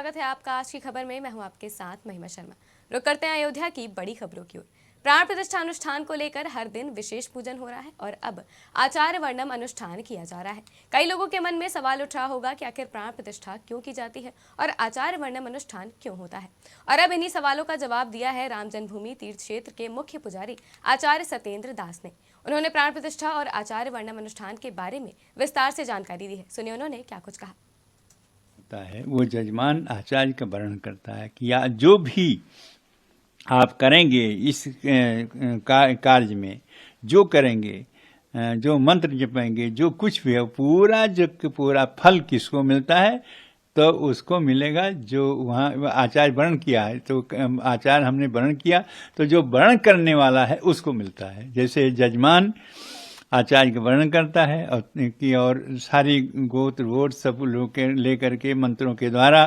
स्वागत है आपका आज की खबर में। मैं हूं आपके साथ महिमा शर्मा। रुक करते हैं अयोध्या की बड़ी खबरों की ओर। प्राण प्रतिष्ठा अनुष्ठान को लेकर हर दिन विशेष पूजन हो रहा है और अब आचार्य वर्णम अनुष्ठान किया जा रहा है। कई लोगों के मन में सवाल उठ रहा होगा कि आखिर प्राण प्रतिष्ठा क्यों की जाती है और आचार्य वर्णम अनुष्ठान क्यों होता है। और अब इन्हीं सवालों का जवाब दिया है राम जन्मभूमि तीर्थ क्षेत्र के मुख्य पुजारी आचार्य सत्येंद्र दास ने। उन्होंने प्राण प्रतिष्ठा और आचार्य वर्णम अनुष्ठान के बारे में विस्तार से जानकारी दी है। सुनिए उन्होंने क्या कुछ कहा। है वो जजमान आचार्य का वर्णन करता है कि या जो भी आप करेंगे इस कार्य में, जो करेंगे, जो मंत्र जपेंगे, जो कुछ भी है, पूरा जो पूरा फल किसको मिलता है, तो उसको मिलेगा जो वहाँ आचार्य वर्णन किया है। तो आचार्य हमने वर्णन किया तो जो वर्णन करने वाला है उसको मिलता है। जैसे जजमान आचार्य का वर्णन करता है और सारी गोत्र वोट सब लोग लेकर के मंत्रों के द्वारा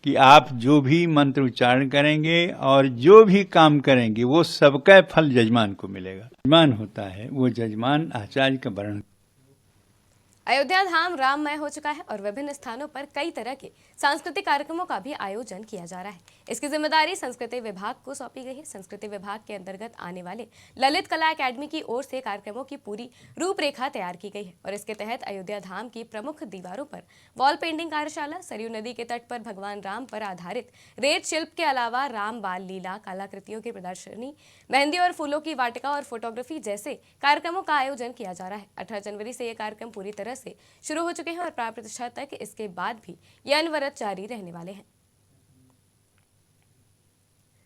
कि आप जो भी मंत्र उच्चारण करेंगे और जो भी काम करेंगे वो सबका फल जजमान को मिलेगा। जजमान होता है वो जजमान आचार्य का वर्णन। अयोध्या धाम राममय हो चुका है और विभिन्न स्थानों पर कई तरह के सांस्कृतिक कार्यक्रमों का भी आयोजन किया जा रहा है। इसकी जिम्मेदारी संस्कृति विभाग को सौंपी गई है। संस्कृति विभाग के अंतर्गत आने वाले ललित कला एकेडमी की ओर से कार्यक्रमों की पूरी रूपरेखा तैयार की गई है और इसके तहत अयोध्या धाम की प्रमुख दीवारों पर वॉल पेंटिंग कार्यशाला, सरयू नदी के तट पर भगवान राम पर आधारित रेत शिल्प के अलावा राम बाल लीला कलाकृतियों की प्रदर्शनी, मेहंदी और फूलों की वाटिका और फोटोग्राफी जैसे कार्यक्रमों का आयोजन किया जा रहा है। 18 जनवरी से ये कार्यक्रम पूरी तरह से शुरू हो चुके हैं और प्राण प्रतिष्ठा तक इसके बाद भी ये अनवरत जारी रहने वाले हैं।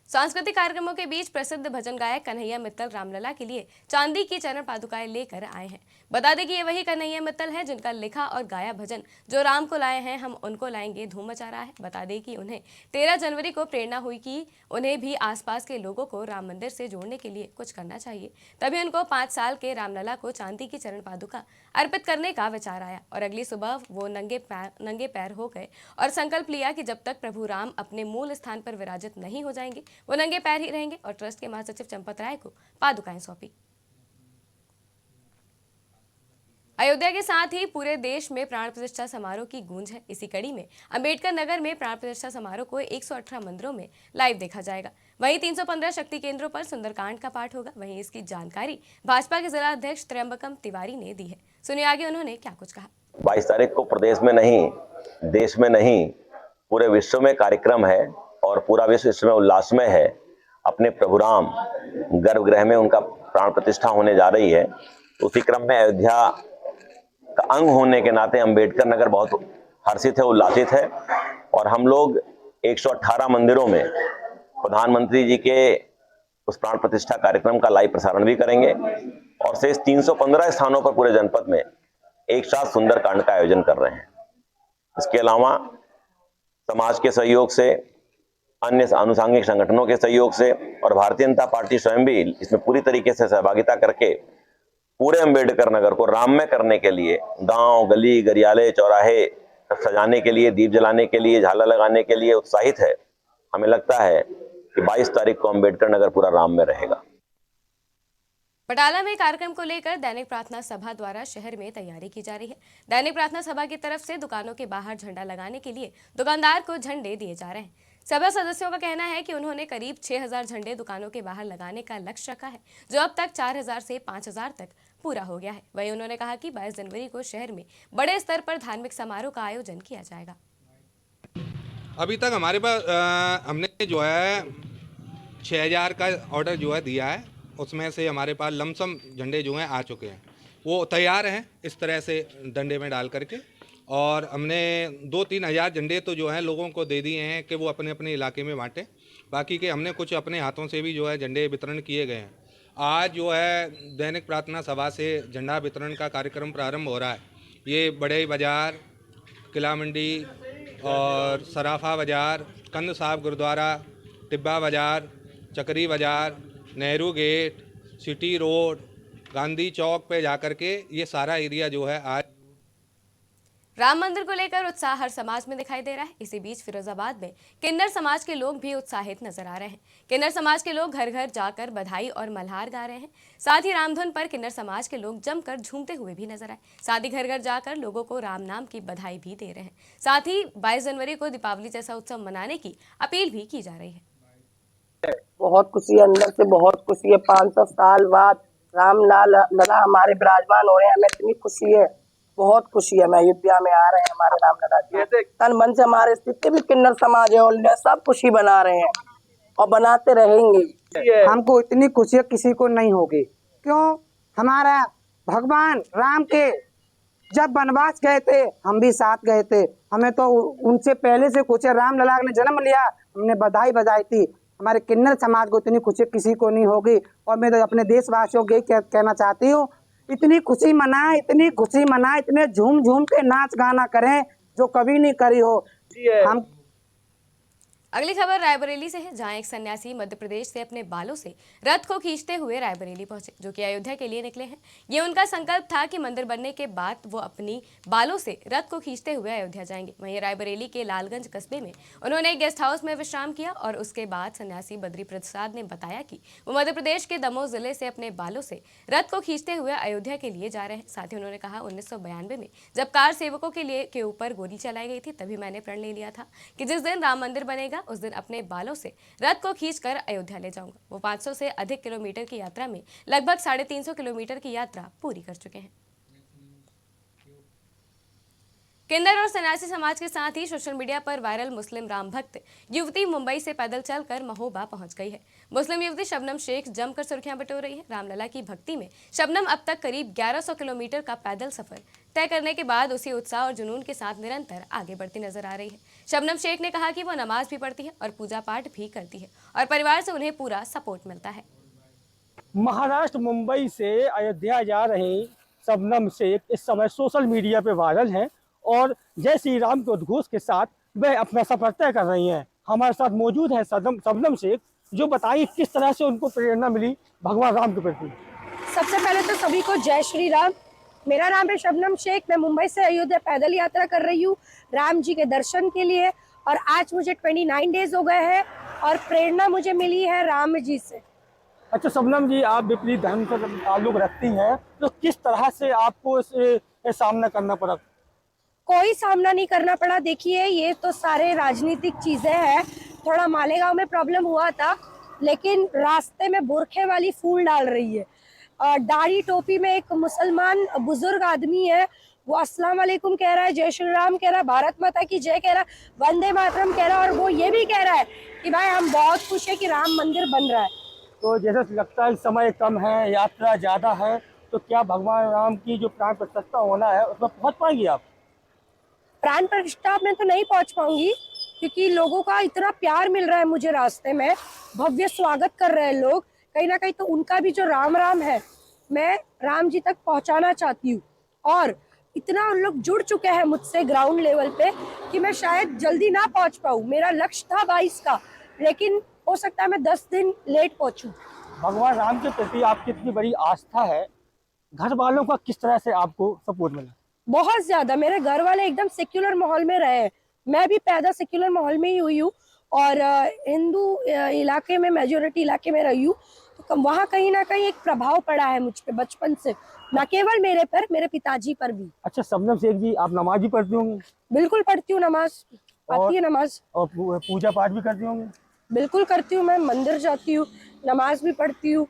सांस्कृतिक कार्यक्रमों के बीच प्रसिद्ध भजन गायक कन्हैया मित्तल रामलला के लिए चांदी की चरण पादुकाएं लेकर आए हैं। बता दें कि ये वही कन्हैया मित्तल हैं जिनका लिखा और गाया भजन जो राम को लाए हैं हम उनको लाएंगे धूम मचा रहा है। बता दें कि उन्हें 13 जनवरी को प्रेरणा हुई कि उन्हें भी आसपास के लोगों को राम मंदिर से जोड़ने के लिए कुछ करना चाहिए। तभी उनको 5 साल के रामलला को चांदी की चरण पादुका अर्पित करने का विचार आया और अगली सुबह वो नंगे पैर हो गए और संकल्प लिया कि जब तक प्रभु राम अपने मूल स्थान पर विराजित नहीं हो जाएंगे वो नंगे पैर ही रहेंगे और ट्रस्ट के महासचिव चंपत राय को पादुकाएं सौंपी। अयोध्या के साथ ही पूरे देश में प्राण प्रतिष्ठा समारोह की गूंज है। इसी कड़ी में अंबेडकर नगर में प्राण प्रतिष्ठा समारोह को 118 मंदिरों में लाइव देखा जाएगा। वहीं 315 शक्ति केंद्रों पर सुंदरकांड का पाठ होगा। वहीं इसकी जानकारी भाजपा के जिला अध्यक्ष त्र्यंबकम तिवारी ने दी है। सुनिए आगे उन्होंने क्या कुछ कहा। 22 तारीख को प्रदेश में नहीं, देश में नहीं, पूरे विश्व में कार्यक्रम है और पूरा विश्व इसमें उल्लासमय है। अपने प्रभु राम गर्भगृह में उनका प्राण प्रतिष्ठा होने जा रही है। उसी क्रम में अयोध्या का अंग होने के नाते अंबेडकर नगर बहुत हर्षित है, उल्लासित है और हम लोग 118 मंदिरों में प्रधानमंत्री जी के उस प्राण प्रतिष्ठा कार्यक्रम का लाइव प्रसारण भी करेंगे और शेष 315 स्थानों पर पूरे जनपद में एक साथ सुंदरकांड का आयोजन कर रहे हैं। इसके अलावा समाज के सहयोग से, अन्य आनुषंगिक संगठनों के सहयोग से और भारतीय जनता पार्टी स्वयं भी इसमें पूरी तरीके से सहभागिता करके पूरे अंबेडकर नगर को राममय करने के लिए गांव, गली, गरियाले, चौराहे सजाने के लिए, दीप जलाने के लिए, झालर लगाने के लिए उत्साहित है। हमें लगता है कि 22 तारीख को अंबेडकर नगर पूरा राममय रहेगा। बटाला में कार्यक्रम को लेकर दैनिक प्रार्थना सभा द्वारा शहर में तैयारी की जा रही है। दैनिक प्रार्थना सभा की तरफ से दुकानों के बाहर झंडा लगाने के लिए दुकानदार को झंडे दिए जा रहे हैं। सभा सदस्यों का कहना है कि उन्होंने करीब 6000 झंडे दुकानों के बाहर लगाने का लक्ष्य रखा है, जो अब तक 4000 से 5000 तक पूरा हो गया है। वहीं उन्होंने कहा कि 22 जनवरी को शहर में बड़े स्तर पर धार्मिक समारोह का आयोजन किया जाएगा। अभी तक हमारे पास हमने जो है 6000 का ऑर्डर जो है दिया है, उसमें से हमारे पास लमसम झंडे जो हैं आ चुके हैं, वो तैयार हैं इस तरह से डंडे में डाल करके। और हमने 2-3 हज़ार झंडे तो जो है लोगों को दे दिए हैं कि वो अपने अपने इलाके में बांटें। बाकी के हमने कुछ अपने हाथों से भी जो है झंडे वितरण किए गए हैं। आज जो है दैनिक प्रार्थना सभा से झंडा वितरण का कार्यक्रम प्रारंभ हो रहा है। ये बड़े बाज़ार, किला मंडी और सराफा बाज़ार, कंद साहब gurdwara, Tibba Bazaar, Chakri Bazaar, Nehru Gate, City Road, Gandhi Chowk पे जाकर के ये सारा एरिया जो है आज राम मंदिर को लेकर उत्साह हर समाज में दिखाई दे रहा है। इसी बीच फिरोजाबाद में किन्नर समाज के लोग भी उत्साहित नजर आ रहे हैं। किन्नर समाज के लोग घर घर जाकर बधाई और मल्हार गा रहे हैं। साथ ही रामधुन पर किन्नर समाज के लोग जमकर झूमते हुए भी नजर आए। साथ ही घर घर जाकर लोगों को राम नाम की बधाई भी दे रहे हैं। साथ ही 22 जनवरी को दीपावली जैसा उत्सव मनाने की अपील भी की जा रही है। बहुत खुशी है, अंदर से बहुत खुशी है। 500 साल बाद राम लला हमारे विराजमान हो रहे हैं, हमें इतनी खुशी है, बहुत खुशी है। मैं अयोध्या में आ रहे हैं हमारे राम लला जी, तन मन से हमारे जितने भी किन्नर समाज है उनने सब खुशी बना रहे हैं और बनाते रहेंगे। हमको इतनी खुशी किसी को नहीं होगी। क्यों? हमारा भगवान राम के जब वनवास गए थे हम भी साथ गए थे, हमें तो उनसे पहले से कुछ राम लला ने जन्म लिया, हमने बधाई बजाई थी। हमारे किन्नर समाज को इतनी खुशी किसी को नहीं होगी। और मैं तो अपने देशवासियों को कहना चाहती हूँ, इतनी खुशी मनाएं, इतनी खुशी मनाएं, इतने झूम झूम के नाच गाना करें जो कभी नहीं करी हो। हम अगली खबर रायबरेली से है, जहां एक सन्यासी मध्य प्रदेश से अपने बालों से रथ को खींचते हुए रायबरेली पहुंचे, जो कि अयोध्या के लिए निकले हैं। ये उनका संकल्प था कि मंदिर बनने के बाद वो अपनी बालों से रथ को खींचते हुए अयोध्या जाएंगे। वहीं रायबरेली के लालगंज कस्बे में उन्होंने एक गेस्ट हाउस में विश्राम किया और उसके बाद सन्यासी बद्री प्रसाद ने बताया कि वो मध्य प्रदेश के दमोह जिले से अपने बालों से रथ को खींचते हुए अयोध्या के लिए जा रहे हैं। साथ ही उन्होंने कहा, 1992 में जब कार सेवकों के ऊपर गोली चलाई गई थी, तभी मैंने प्रण ले लिया था कि जिस दिन राम मंदिर बनेगा उस दिन अपने बालों से रथ को खींचकर अयोध्या ले जाऊंगा। वो 500 से अधिक किलोमीटर की यात्रा में लगभग 350 किलोमीटर की यात्रा पूरी कर चुके हैं। किन्नर और सन्यासी समाज के साथ ही सोशल मीडिया पर वायरल मुस्लिम राम भक्त युवती मुंबई से पैदल चलकर महोबा पहुंच गई है। मुस्लिम युवती शबनम शेख जमकर सुर्खियां बटोर रही है। रामलला की भक्ति में शबनम अब तक करीब 1100 किलोमीटर का पैदल सफर तय करने के बाद उसी उत्साह और जुनून के साथ निरंतर आगे बढ़ती नजर आ रही है। शबनम शेख ने कहा कि वो नमाज भी पढ़ती है और पूजा पाठ भी करती है और परिवार से उन्हें पूरा सपोर्ट मिलता है। महाराष्ट्र मुंबई से अयोध्या जा रही शबनम शेख इस समय सोशल मीडिया पे वायरल हैं और जय श्री राम के उद्घोष के साथ वह अपना सफर तय कर रही हैं। हमारे साथ मौजूद है शबनम शेख, जो बताइए किस तरह से उनको प्रेरणा मिली भगवान राम के प्रति। सबसे पहले तो सभी को जय श्री राम। मेरा नाम है शबनम शेख, मैं मुंबई से अयोध्या पैदल यात्रा कर रही हूँ राम जी के दर्शन के लिए और आज मुझे 29 डेज हो गए हैं और प्रेरणा मुझे मिली है राम जी से। अच्छा शबनम जी, आप विपरीत धर्म से ताल्लुक रखती हैं, तो किस तरह से आपको इस सामना करना पड़ा? कोई सामना नहीं करना पड़ा। देखिए, ये तो सारे राजनीतिक चीजें हैं। थोड़ा मालेगांव में प्रॉब्लम हुआ था, लेकिन रास्ते में बुरखे वाली फूल डाल रही है और दाढ़ी टोपी में एक मुसलमान बुजुर्ग आदमी है, वो अस्सलाम वालेकुम कह रहा है, जय श्री राम कह रहा है, भारत माता की जय कह रहा है, वंदे मातरम कह रहा है और वो ये भी कह रहा है कि भाई हम बहुत खुश है कि राम मंदिर बन रहा है। तो जैसे लगता है समय कम है, यात्रा ज़्यादा है, तो क्या भगवान राम की जो प्राण प्रतिष्ठा होना है उसमें पहुँच पाएंगी आप? प्राण प्रतिष्ठा में तो नहीं पहुंच पाऊंगी क्योंकि लोगों का इतना प्यार मिल रहा है मुझे, रास्ते में भव्य स्वागत कर रहे हैं लोग। कहीं ना कहीं तो उनका भी जो राम राम है मैं राम जी तक पहुंचाना चाहती हूँ और इतना उन लोग जुड़ चुके हैं मुझसे ग्राउंड लेवल पे कि मैं शायद जल्दी ना पहुंच पाऊँ। मेरा लक्ष्य था 22 का, लेकिन हो सकता है मैं 10 दिन लेट पहुंचूं। भगवान राम के प्रति आपकी इतनी बड़ी आस्था है, घर वालों का किस तरह से आपको सपोर्ट मिला? बहुत ज्यादा। मेरे घर वाले एकदम सेक्युलर माहौल में रहे, मैं भी पैदा सेक्युलर माहौल में ही हुई हूँ और हिंदू इलाके में, मेजोरिटी इलाके में रही हूँ, तो वहाँ कहीं ना कहीं एक प्रभाव पड़ा है मुझ पे बचपन से, न केवल मेरे पर, मेरे पिताजी पर भी। अच्छा शबनम शेख जी, आप नमाज भी पढ़ती होंगी? बिल्कुल पढ़ती हूँ नमाज, आती है नमाज। और पूजा पाठ भी करती होंगी? बिल्कुल करती हूँ, मैं मंदिर जाती हूँ, नमाज भी पढ़ती हूँ,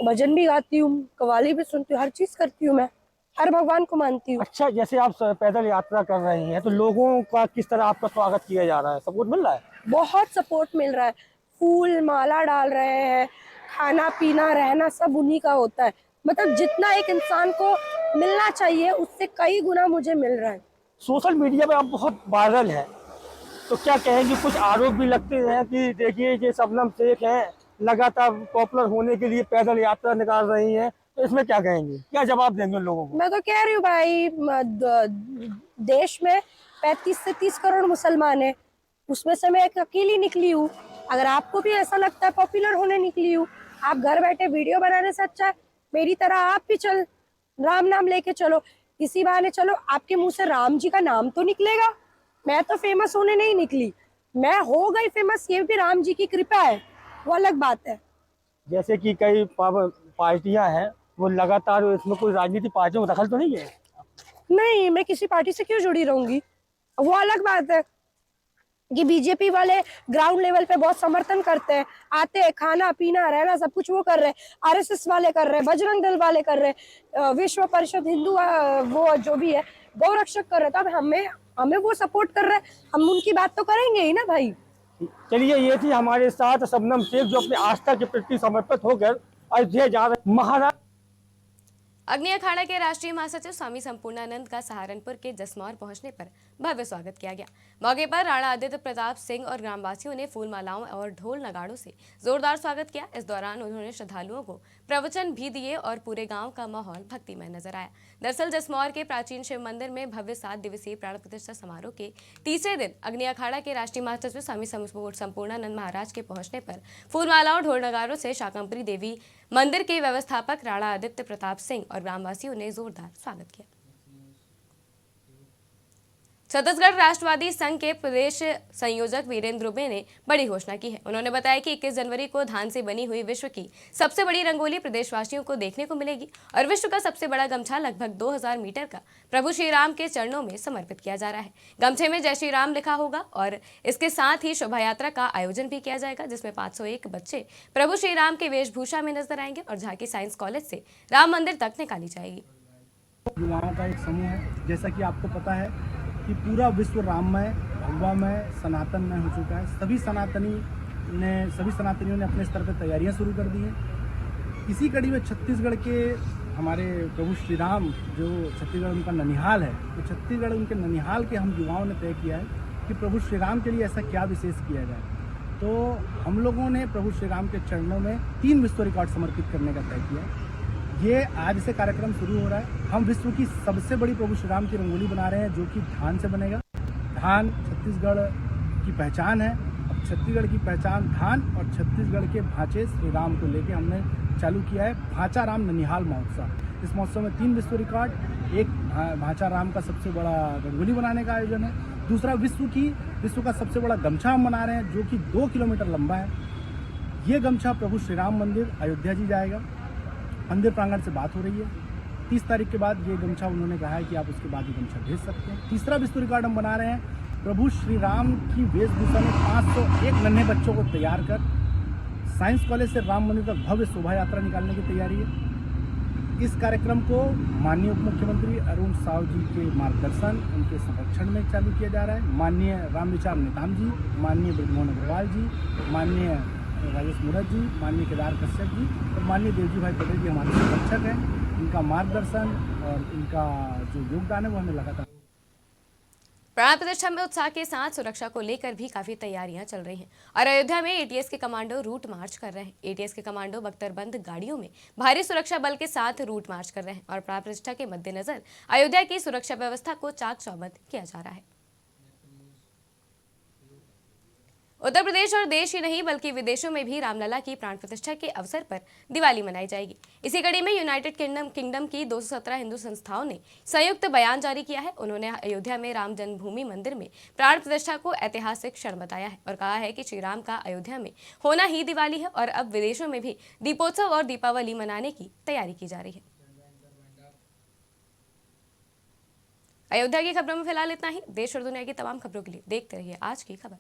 भजन भी गाती हूँ, कव्वाली भी सुनती हूँ, हर चीज करती हूँ, मैं हर भगवान को मानती हूँ। अच्छा, जैसे आप पैदल यात्रा कर रही हैं तो लोगों का किस तरह आपका स्वागत किया जा रहा है, सपोर्ट मिल रहा है? बहुत सपोर्ट मिल रहा है, फूल माला डाल रहे हैं, खाना पीना रहना सब उन्हीं का होता है। मतलब जितना एक इंसान को मिलना चाहिए उससे कई गुना मुझे मिल रहा है। सोशल मीडिया पे आप बहुत वायरल है, तो क्या कहेंगे? कुछ आरोप भी लगते हैं कि देखिए ये शबनम शेख हैं, लगातार पॉपुलर होने के लिए पैदल यात्रा निकाल रही हैं, तो इसमें क्या कहेंगे, क्या जवाब देंगे लोगों को? मैं तो कह रही हूँ भाई, देश में 35 से 30 करोड़ मुसलमान है, उसमें से मैं एक अकेली निकली हूँ। अगर आपको भी ऐसा लगता है पॉपुलर होने निकली हूँ, आप घर बैठे वीडियो बनाने से अच्छा है मेरी तरह आप भी चल राम नाम लेके चलो। इसी बहाने चलो आपके मुंह से राम जी का नाम तो निकलेगा। मैं तो फेमस होने नहीं निकली, मैं हो गई फेमस, ये भी राम जी की कृपा है, वो अलग बात है। जैसे कि कई पार्टियां हैं, वो लगातार इसमें कोई राजनीतिक पार्टियों में दखल तो नहीं है? नहीं, मैं किसी पार्टी से क्यों जुड़ी रहूंगी, वो अलग बात है कि बीजेपी वाले ग्राउंड लेवल पे बहुत समर्थन करते हैं, आते हैं, खाना पीना रहना सब कुछ वो कर रहे हैं, आरएसएस वाले कर रहे हैं, बजरंग दल वाले कर रहे हैं, विश्व परिषद हिंदू वो जो भी है गौरक्षक कर रहे हैं, तो अब हमें हमें वो सपोर्ट कर रहे हैं, हम उनकी बात तो करेंगे ही ना भाई। चलिए, ये थी हमारे साथ शबनम शेख, जो अपनी आस्था के प्रति समर्पित होकर अयोध्या जा रहे महाराज। अग्नि अखाड़ा के राष्ट्रीय महासचिव स्वामी संपूर्णानंद का सहारनपुर के जसमौर पहुंचने पर भव्य स्वागत किया गया। मौके पर राणा आदित्य प्रताप सिंह और ग्रामवासियों ने फूल मालाओं और ढोल नगाड़ों से जोरदार स्वागत किया। इस दौरान उन्होंने श्रद्धालुओं को प्रवचन भी दिए और पूरे गांव का माहौल भक्तिमय नजर आया। दरअसल जसमौर के प्राचीन शिव मंदिर में भव्य 7 दिवसीय प्राण प्रतिष्ठा समारोह के तीसरे दिन अग्नि अखाड़ा के राष्ट्रीय महासचिव स्वामी संपूर्णानंद महाराज के पहुंचने पर फूल मालाओं ढोल नगाड़ों से शाकंभरी देवी मंदिर के व्यवस्थापक राणा आदित्य प्रताप सिंह और ग्रामवासियों ने जोरदार स्वागत किया। छत्तीसगढ़ राष्ट्रवादी संघ के प्रदेश संयोजक वीरेंद्र दुबे ने बड़ी घोषणा की है। उन्होंने बताया कि 21 जनवरी को धान से बनी हुई विश्व की सबसे बड़ी रंगोली प्रदेशवासियों को देखने को मिलेगी और विश्व का सबसे बड़ा गमछा लगभग 2000 मीटर का प्रभु श्री राम के चरणों में समर्पित किया जा रहा है। गमछे में जय श्री राम लिखा होगा और इसके साथ ही शोभा यात्रा का आयोजन भी किया जाएगा, जिसमें 501 बच्चे प्रभु श्री राम के वेशभूषा में नजर आएंगे और झांकी साइंस कॉलेज से राम मंदिर तक निकाली जाएगी। युवाओं का एक समूह है, जैसा कि आपको पता है कि पूरा विश्व राममय, भगवामय, सनातनमय हो चुका है। सभी सनातनियों ने अपने स्तर पर तैयारियां शुरू कर दी हैं। इसी कड़ी में छत्तीसगढ़ के हमारे प्रभु श्री राम, जो छत्तीसगढ़ उनका ननिहाल है, तो छत्तीसगढ़ उनके ननिहाल के हम युवाओं ने तय किया है कि प्रभु श्री राम के लिए ऐसा क्या विशेष किया जाए। तो हम लोगों ने प्रभु श्री राम के चरणों में 3 विश्व रिकॉर्ड समर्पित करने का तय किया है। ये आज से कार्यक्रम शुरू हो रहा है। हम विश्व की सबसे बड़ी प्रभु श्री राम की रंगोली बना रहे हैं, जो कि धान से बनेगा। धान छत्तीसगढ़ की पहचान है। अब छत्तीसगढ़ की पहचान धान और छत्तीसगढ़ के भांचे श्री राम को लेके हमने चालू किया है भांचा राम ननिहाल महोत्सव। इस महोत्सव में 3 विश्व रिकॉर्ड, एक भांचा राम का सबसे बड़ा रंगोली बनाने का आयोजन है, दूसरा विश्व का सबसे बड़ा गमछा हम बना रहे हैं, जो कि 2 किलोमीटर लंबा है। ये गमछा प्रभु श्री राम मंदिर अयोध्या जी जाएगा। मंदिर प्रांगण से बात हो रही है, 30 तारीख के बाद ये गमछा उन्होंने कहा है कि आप उसके बाद ये गमछा भेज सकते हैं। तीसरा विश्व रिकॉर्ड हम बना रहे हैं, प्रभु श्री राम की वेशभूषा में 501 नन्हे बच्चों को तैयार कर साइंस कॉलेज से राम मंदिर तक भव्य शोभा यात्रा निकालने की तैयारी है। इस कार्यक्रम को माननीय उप मुख्यमंत्री अरुण साव जी के मार्गदर्शन, उनके संरक्षण में चालू किया जा रहा है। माननीय रामविचार नेताम जी, माननीय ब्रजमोहन अग्रवाल जी, माननीय राजेश मूरत जी, माननीय केदार कश्यप जी और माननीय देवजी भाई पटेल जी हमारे संरक्षक हैं। इनका मार्गदर्शन और इनका जो योगदान है वो हमें लगातार। प्राण प्रतिष्ठा में उत्साह के साथ सुरक्षा को लेकर भी काफी तैयारियां चल रही हैं और अयोध्या में एटीएस के कमांडो रूट मार्च कर रहे हैं। एटीएस के कमांडो बख्तरबंद गाड़ियों में भारी सुरक्षा बल के साथ रूट मार्च कर रहे हैं और प्राण प्रतिष्ठा के मद्देनजर अयोध्या की सुरक्षा व्यवस्था को चाक चौबंद किया जा रहा है। उत्तर प्रदेश और देश ही नहीं बल्कि विदेशों में भी रामलला की प्राण प्रतिष्ठा के अवसर पर दिवाली मनाई जाएगी। इसी कड़ी में यूनाइटेड किंगडम की 217 हिंदू संस्थाओं ने संयुक्त बयान जारी किया है। उन्होंने अयोध्या में राम जन्मभूमि मंदिर में प्राण प्रतिष्ठा को ऐतिहासिक क्षण बताया है और कहा है कि श्री राम का अयोध्या में होना ही दिवाली है और अब विदेशों में भी दीपोत्सव और दीपावली मनाने की तैयारी की जा रही है। अयोध्या की खबरों में फिलहाल इतना ही। देश और दुनिया की तमाम खबरों के लिए देखते रहिए आज की खबर।